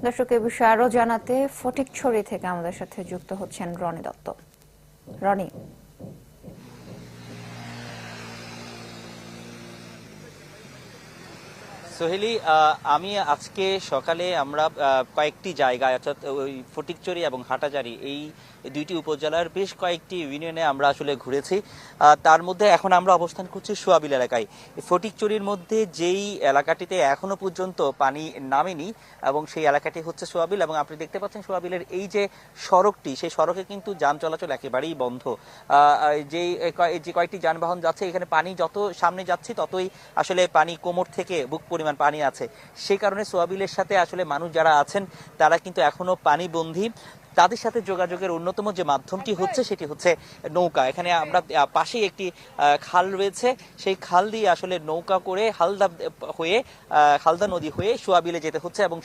দর্শক এ বিষয়ে আরো জানাতে ফটিকছড়ি থেকে আমাদের সাথে যুক্ত হচ্ছেন রনি দত্ত। রনি, সোহেলি, আমি আজকে সকালে আমরা কয়েকটি জায়গায় অর্থাৎ ওই ফটিকছড়ি এবং হাটাজারি এই দুইটি উপজেলার বেশ কয়েকটি ইউনিয়নে আমরা আসলে ঘুরেছি। তার মধ্যে এখন আমরা অবস্থান করছি সোয়াবিল এলাকায়। ফটিকছড়ির মধ্যে যেই এলাকাটিতে এখনো পর্যন্ত পানি নামেনি এবং সেই এলাকাটি হচ্ছে সোয়াবিল, এবং আপনি দেখতে পাচ্ছেন সোয়াবিলের এই যে সড়কটি, সেই সড়কে কিন্তু যান চলাচল একেবারেই বন্ধ। যে কয়েকটি যানবাহন যাচ্ছে, এখানে পানি যত সামনে যাচ্ছে ততই আসলে পানি কোমর থেকে বুক পরিমাণ পানি আছে। সেই কারণে সোয়াবিলের সাথে আসলে মানুষ যারা আছেন তারা কিন্তু এখনো পানিবন্দী। তাদের সাথে যোগাযোগের অন্যতম যে মাধ্যমটি হচ্ছে সেটি হচ্ছে নৌকা। এখানে আমরা পাশেই একটি খাল রয়েছে, সেই খাল দিয়ে আসলে নৌকা করে হালদা নদী হয়ে সোয়াবিলে যেতে হচ্ছে এবং